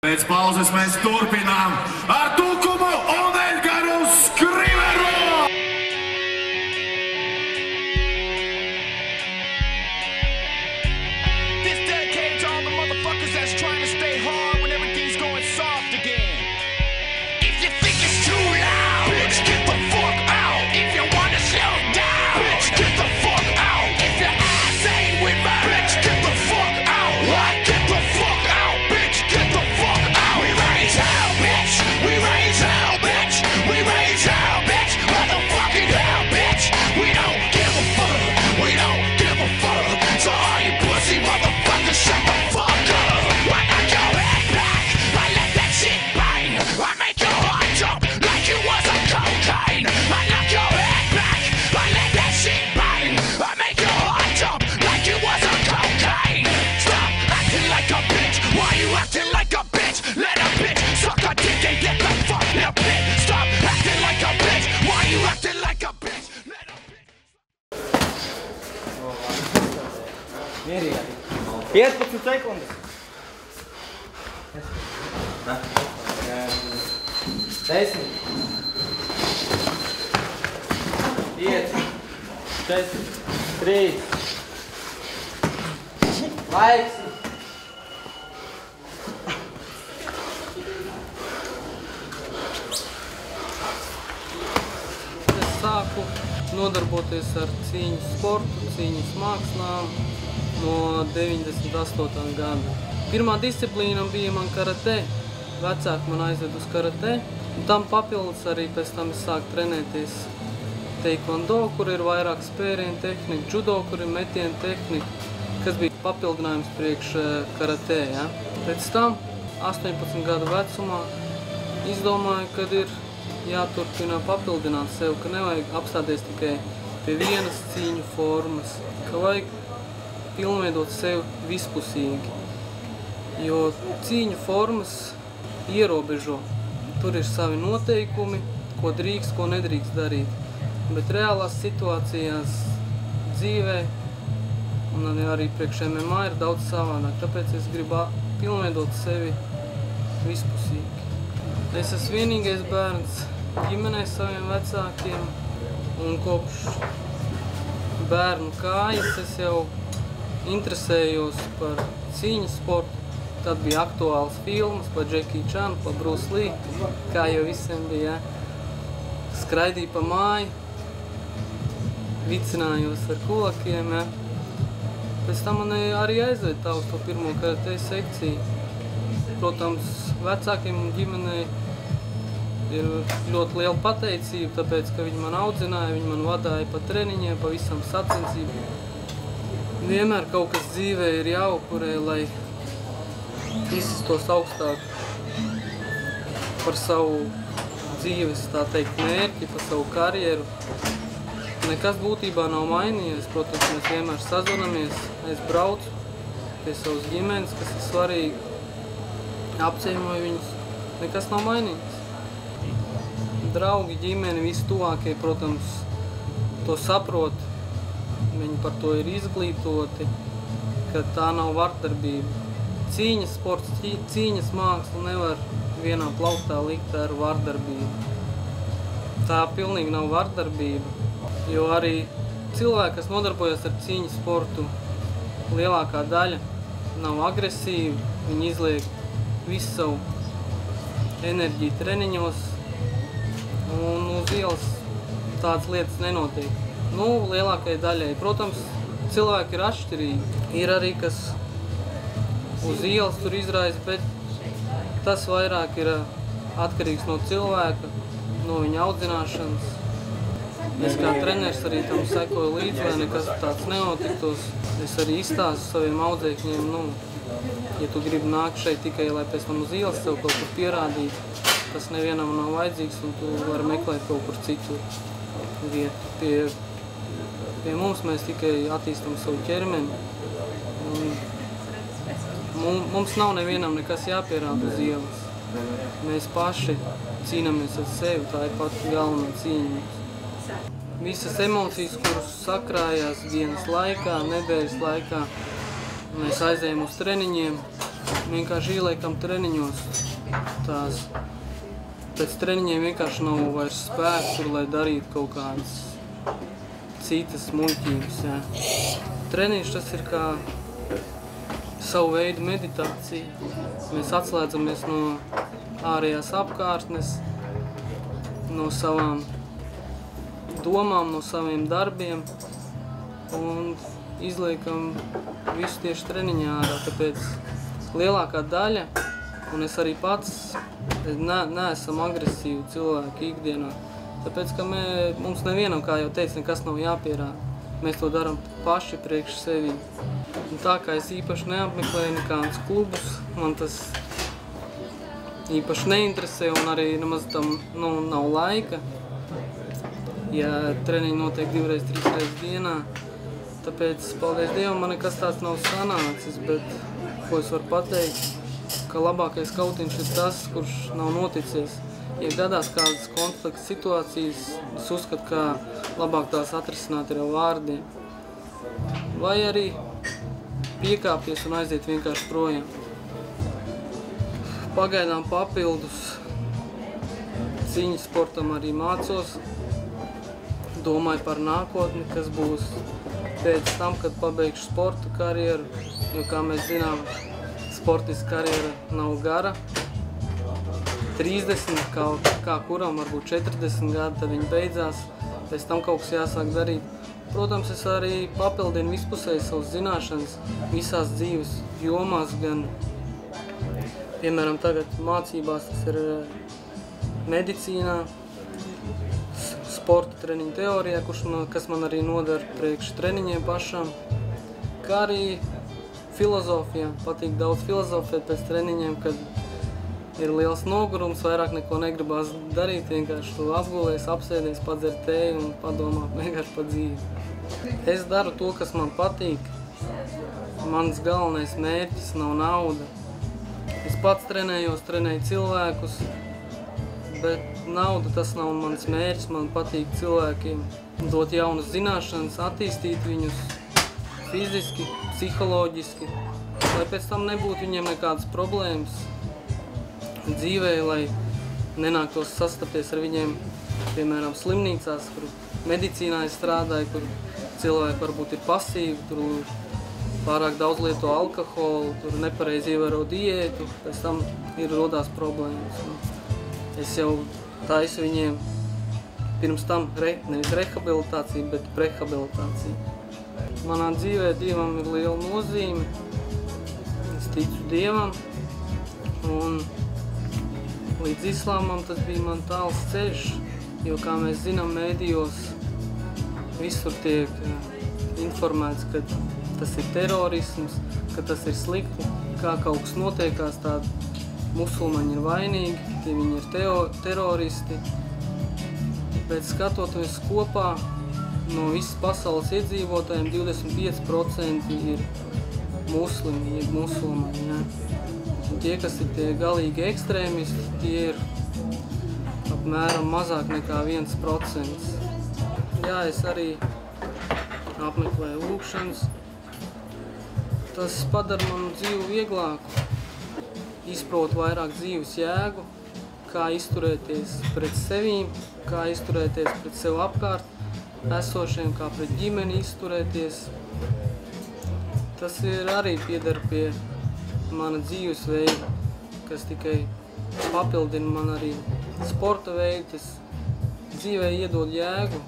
Pēc pauzes mēs turpinām ar Tukumu un Edgaru Skriveru! This dedicated to all the motherfuckers that's trying to stay hard when everything's going soft again. If you think it's too loud, bitch, get the fuck out. If you wanna slow down, bitch, get the fuck out. If your ass ain't with me, bitch, get the fuck out. What? Get the fuck out, bitch, get the fuck out. We raise hell, bitch. We raise hell, bitch. We raise hell, bitch. Motherfucking hell, bitch. We don't give a fuck. We don't give a fuck. So all you pussy motherfuckers, shut the fuck up. I knock your head back. I let that shit bang. I make your heart jump like it was a cocaine. I knock your head back. I let that shit bang. I make your heart jump like it was a cocaine. Stop acting like a bitch. Why you acting like a bitch? Let a bitch suck a dick and get the fuck in a pit. Stop acting like a bitch. Why you acting like a bitch? Let a bitch. Mierīgi. 15 sekundes. 10. 5. 4. 3. Laiks. Es sāku nodarboties ar cīņas sportu, cīņas mākslām no 98. gada. Pirmā disciplīna bija man karate. Vecāki man aizved uz karate. Un tam papildus arī pēc tam es sāku trenēties taekwondo, kur ir vairāk spērienu tehnika, judo, kur ir metienu tehnika, kas bija papildinājums priekš karate. Ja? Pēc tam, 18 gadu vecumā, izdomāju, kad ir jāturpina papildināt sev, ka nevajag apstāties tikai pie vienas cīņu formas, ka vajag pilnveidot sevi vispusīgi, jo cīņu formas ierobežo. Tur ir savi noteikumi, ko drīkst, ko nedrīkst darīt. Bet reālās situācijās dzīvē un arī priekš MMA ir daudz savādāk, tāpēc es gribu pilnveidot sevi vispusīgi. Es esmu vienīgais bērns ģimenē saviem vecākiem, un kopš bērnu kājas es jau interesējos par cīņas sportu. Tad bija aktuāls filmas par Jackie Chanu, par Bruce Lee, kā jau visiem bija. Skraidīju pa māju, vicinājos ar kulakiem. Ja. Pēc tam man arī aizved uz to pirmo karate sekciju. Protams, vecākiem un ģimenei ir ļoti liela pateicība, tāpēc, ka viņi man audzināja, viņi man vadāja pa treniņiem, pa visam sacensībām. Vienmēr kaut kas dzīvē ir jāupurē, lai izsistos augstāk par savu dzīves, tā teikt, mērķi, par savu karjeru. Nekas būtībā nav mainījies, protams, mēs vienmēr sazvanamies, es braucu pie savas ģimenes, kas ir svarīgi, apciemoju viņus, nekas nav mainījies. Draugi, ģimeni, visi tuvākie, protams, to saprot, viņi par to ir izglītoti, ka tā nav vardarbība. Cīņas sports, cīņas māksla nevar vienā plauktā likt ar vardarbību. Tā pilnīgi nav vardarbība, jo arī cilvēki, kas nodarbojas ar cīņas sportu, lielākā daļa nav agresīvi, viņi izliek visu savu enerģiju treniņos, un uz ielas tādas lietas nenotiek. Nu, lielākajai daļai. Protams, cilvēki ir atšķirīgi. Ir arī, kas uz ielas tur izraisa, bet tas vairāk ir atkarīgs no cilvēka, no viņa audzināšanas. Es kā treneris arī tam sekoju līdzi, lai nekas tāds nenotiktos. Es arī izstāstu saviem audzēkņiem, ja tu gribi nākt šeit tikai, lai pēc tam uz ielas sev kaut kur pierādīt, tas nevienam nav vajadzīgs un tu vari meklēt kaut kur citur vietu. Pie mums mēs tikai attīstam savu ķermeni. Mums nav nevienam nekas jāpierāda uz ielas. Mēs paši cīnāmies ar sevi, tā ir pat galvenā cīņa. Visas emocijas, kuras sakrājās dienas laikā, nedēļas laikā, mēs aizējām uz treniņiem, vienkārši ieliekam treniņos tās. Pēc treniņiem vienkārši nav vairs spēks tur, lai darītu kaut kādas citas muļķības, jā. Treniņš tas ir kā savu veidu meditācija. Mēs atslēdzamies no ārējās apkārtnes, no savām domām, no saviem darbiem un izliekam visu tieši treniņā ārā, tāpēc lielākā daļa, un es arī pats, neesam agresīvi cilvēki ikdienā, tāpēc, ka mums nevienam, kā jau teicu, nekas nav jāpierāda. Mēs to darām paši priekš sevi. Un tā kā es īpaši neapmeklēju nekādus klubus, man tas īpaši neinteresē un arī nemaz tam nav laika. Ja treniņi notiek 2-3 reizes dienā, tāpēc, paldies Dievam, man nekas tāds nav sanācis, bet ko es varu pateikt, ka labākais kautiņš ir tas, kurš nav noticies. Ja gadās kādas konflikta situācijas, es uzskatu, ka labāk tās atrisināt ir ar vārdiem. Vai arī piekāpties un aiziet vienkārši projām. Pagaidām papildus cīņas sportam arī mācos. Domāju par nākotni, kas būs pēc tam, kad pabeigšu sporta karjeru, jo, kā mēs zinām, sportiska karjera nav gara. 30, kā kuram, varbūt 40 gadi, tad viņi beidzās, pēc tam kaut kas jāsāk darīt. Protams, es arī papildinu vispusēji savas zināšanas visās dzīves jomās, gan, piemēram, tagad mācībās, tas ir medicīnā, sporta treniņu teorijā, kas man arī nodara priekš treniņiem pašam, kā arī filozofijā. Patīk daudz filozofēt pēc treniņiem, kad ir liels nogurums, vairāk neko negribās darīt, vienkārši tu apgulies, apsēdies, padzer tēju un padomā vienkārši par dzīvi. Es daru to, kas man patīk. Mans galvenais mērķis nav nauda. Es pats trenéju cilvēkus, bet nauda tas nav mans mērķis. Man patīk cilvēkiem dot jaunas zināšanas, attīstīt viņus fiziski, psiholoģiski, lai pēc tam nebūtu viņiem nekādas problēmas dzīvē, lai nenāktos sastapties ar viņiem, piemēram, slimnīcās, kur medicīnā es strādāju, kur cilvēki varbūt ir pasīvi, tur pārāk daudz lieto alkoholu, tur nepareizi ievēro diētu, pēc tam rodās problēmas. Es jau taisu viņiem pirms tam nevis rehabilitāciju, bet prehabilitāciju. Manā dzīvē Dievam ir liela nozīme, es ticu Dievam, un līdz islāmam tas bija man tāls ceļš, jo, kā mēs zinām, mēdījos visur tiek informēts, ka tas ir terorisms, ka tas ir slikti, kā kaut kas notiekās, tādi musulmaņi ir vainīgi, tie viņi ir teroristi. Bet skatoties kopā, no visas pasaules iedzīvotājiem 25% ir muslimi, jeb musulmaņi. Ja? Tie, kas ir tie galīgi ekstrēmisti, tie ir apmēram mazāk nekā 1%. Jā, es arī apmeklēju lūkšanas. Tas padara manu dzīvi vieglāku, izprot vairāk dzīves jēgu, kā izturēties pret sevīm, kā izturēties pret sev apkārt esošiem, kā pret ģimeni izturēties. Tas ir arī pieder pie mana dzīvesveida, kas tikai papildina man arī sporta veidu, tas dzīvē iedod jēgu,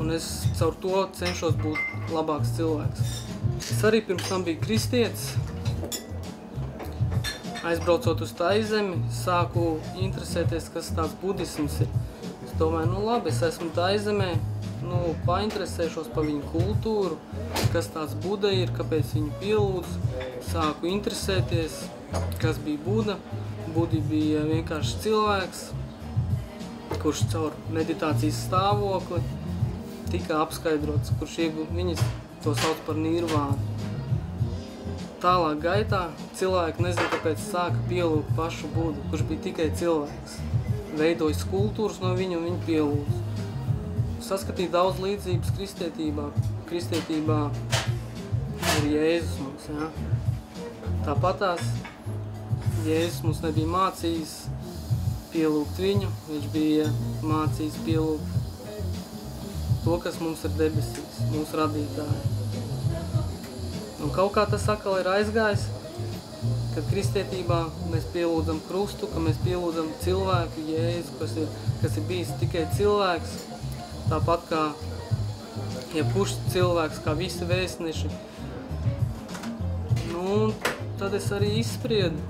un es caur to cenšos būt labāks cilvēks. Es arī pirms tam biju kristietis, aizbraucot uz Taizemi, sāku interesēties, kas tāds budisms ir. Es domāju, labi, es esmu Taizemē, painteresēšos par viņu kultūru, kas tāds Buda ir, kāpēc viņu pielūdz. Sāku interesēties, kas bija Buda. Budi bija vienkārši cilvēks, kurš caur meditācijas stāvokli tika apskaidrots, kurš viņi to sauc par nirvānu. Tālāk gaitā cilvēki nezina, kāpēc sāka pielūgt pašu Budu, kurš bija tikai cilvēks. Veidoja skulptūras no viņa un viņu pielūdz. Saskatīja daudz līdzības kristietībā. Kristietībā ir Jēzus mums, ja? Tāpatās Jēzus mums nebija mācījis pielūgt viņu, viņš bija mācījis pielūgt to, kas mums ir debesīs, mūsu radītāji. Un kaut kā tas atkal ir aizgājis, kad kristietībā mēs pielūdzam krustu, ka mēs pielūdzam cilvēku Jēzu, kas ir bijis tikai cilvēks, tāpat kā jebkurš cilvēks, kā visi vēstneši. Nu, tad es arī izspriedu,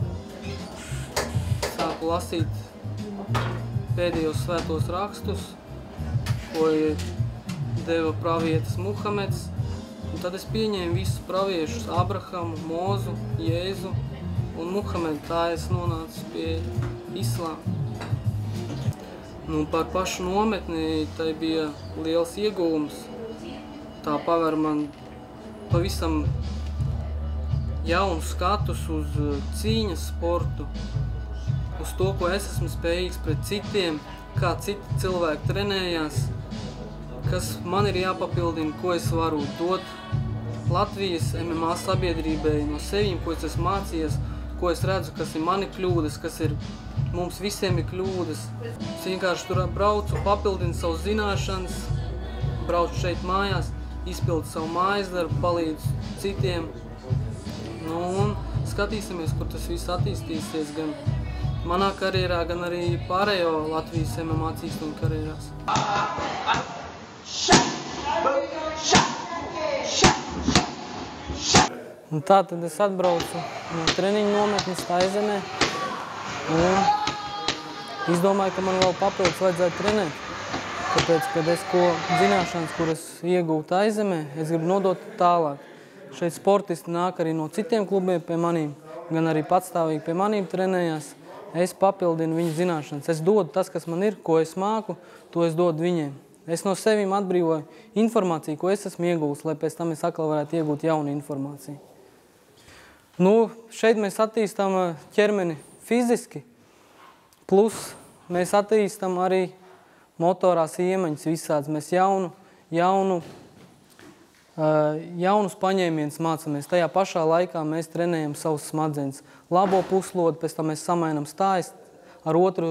sāku lasīt pēdējos svētos rakstus, ko deva pravietis Muhameds, un tad es pieņēmu visus praviešus Abrahamu, Mozu, Jēzu un Muhamedu, tā es nonācu pie islāma. Nu, par pašu nometni tai bija liels ieguvums. Tā paver man pavisam jaunu skatus uz cīņas sportu, uz to, ko es esmu spējīgs pret citiem, kā citi cilvēki trenējās, kas man ir jāpapildina, ko es varu dot Latvijas MMA sabiedrībai no sevīm, ko es esmu mācījies, ko es redzu, kas ir mani kļūdas, kas ir mums visiem ir kļūdas. Es vienkārši tur braucu, papildinu savu zināšanas, braucu šeit mājās, izpildu savu mājas darbu, palīdzu citiem. Nu, un skatīsimies, kur tas viss attīstīsies gan manā karjerā, gan arī pārējo Latvijas MMA cīkstoņu karjerās. Un tā tad es atbraucu no treniņu nometnes Taizemē un izdomāju, ka man vēl papildus vajadzētu trenēt. Tāpēc, kad es zināšanas, kuras iegūtu Taizemē, es gribu nodot tālāk. Šeit sportisti nāk arī no citiem klubiem pie manīm, gan arī patstāvīgi pie manīm trenējās. Es papildinu viņu zināšanas. Es dodu tas, kas man ir, ko es māku, to es dodu viņiem. Es no sevīm atbrīvoju informāciju, ko es esmu iegūs, lai pēc tam es atkal varētu iegūt jaunu informāciju. Nu, šeit mēs attīstām ķermeni fiziski, plus mēs attīstām arī motorās iemaņas visādas. Mēs jaunus paņēmienus mācāmies. Tajā pašā laikā mēs trenējam savus smadzenes. Labo puslodu, pēc tam mēs samainām stājas, ar otru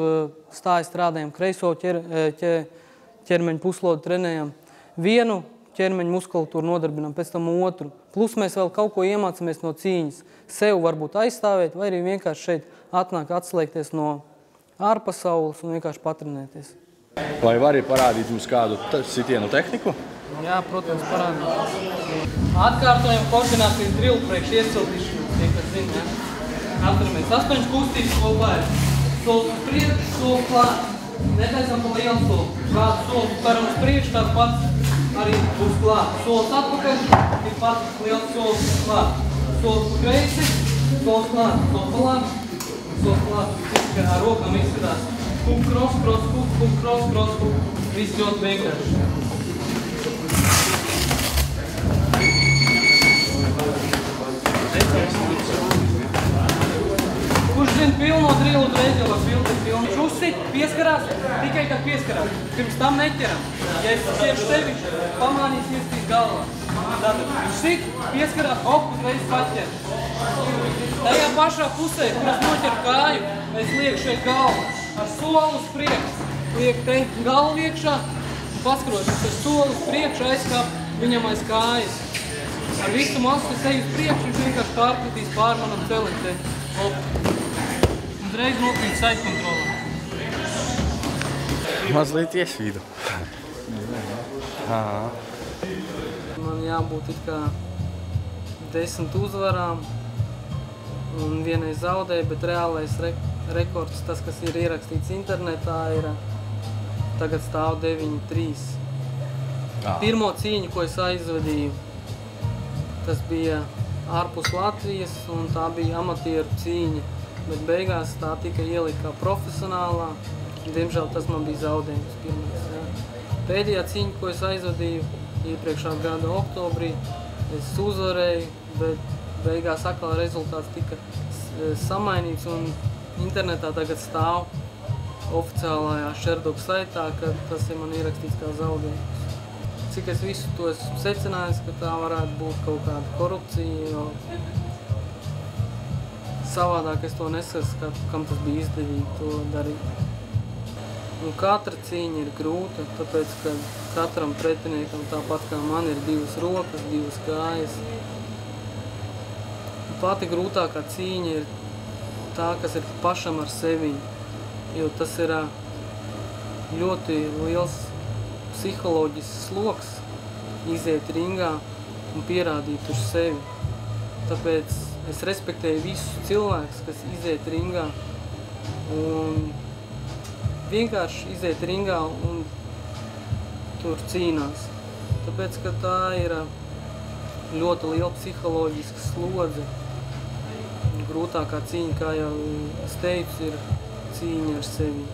stāju strādājam, kreiso ķermeņa puslodu trenējam. Vienu ķermeņa muskulatūru nodarbinām, pēc tam otru. Plus mēs vēl kaut ko iemācāmies no cīņas. Sev varbūt aizstāvēt, vai arī vienkārši šeit atnāk atslēgties no ārpasaules un vienkārši patrenēties. Vai vari parādīt mums kādu sitienu tehniku? Jā, protams, parādīt. Atkārtojam koordinācijas drillu priekš iecildīšanas, tie, kas zina, ja? Atceramies, 8 kustības kopā ir. Solis uz priekšu, solis klāt. Netaisam pa lielu soli. Kādu solis param uz priekšu, tāds pats arī būs klāt. Solis atpakaļ, ir pats liels solis klāt. Solis pa kreisi, solis klāt, solis pa labi, solis klāt. Ar rokām izskatās. Kuk, cross, cross, kuk, kuk, cross, cross, kuk. Viss ļoti vienkārši. Kurš zina pilno drillu, uzreiz jau var pilnu. Viņš uzsit, pieskarās, tikai kad pieskarās. Pirms tam neķeram. Ja es siešu tevi, pamānīs iestīs galvā. Tātad viņš sit, pieskarās, hop, uzreiz paķer. Tajā pašā pusē, kur es noķeru kāju, es lieku šeit galvu. Ar soli uz priekšu. Lieku te galvu iekšā, paskrošos ar soli uz priekšu, aizkāp viņam aiz kājas. Ar visu masu es eju uz priekšu, viņš vienkārši pārkritīs pār manam celim te. Hop. Uzreiz nokrīt side kontrolā. Mazliet iesvīdu. Man jābūt it kā 10 uzvarām un vienai zaudēja, bet reālais rekords, tas, kas ir ierakstīts internetā, ir tagad stāv 9-3. Pirmo cīņu, ko es aizvadīju, tas bija ārpus Latvijas, un tā bija amatieru cīņa, bet beigās tā tika ielikt kā profesionālā. Diemžēl tas man bija zaudējums pirmais. Ja. Pēdējā cīņa, ko es aizvadīju iepriekšā gada oktobrī, es uzvarēju, bet beigās atkal rezultāts tika samainīts, un internetā tagad stāv oficiālajā Sherdog saitā, ka tas ir man ierakstīts kā zaudējums. Cik es visu to esmu secinājis, ka tā varētu būt kaut kāda korupcija, jo savādāk es to nesaskatu, kam tas bija izdevīgi to darīt. Un katra cīņa ir grūta, tāpēc, ka katram pretiniekam, tāpat kā man, ir 2 rokas, 2 kājas. Pati grūtākā cīņa ir tā, kas ir pašam ar sevi, jo tas ir ļoti liels psiholoģisks sloks iziet ringā un pierādīt uz sevi. Tāpēc es respektēju visus cilvēkus, kas iziet ringā un vienkārši iziet ringā un tur cīnās. Tāpēc, ka tā ir ļoti liela psiholoģiska slodze. Grūtākā cīņa, kā jau es teicu, ir cīņa ar sevi.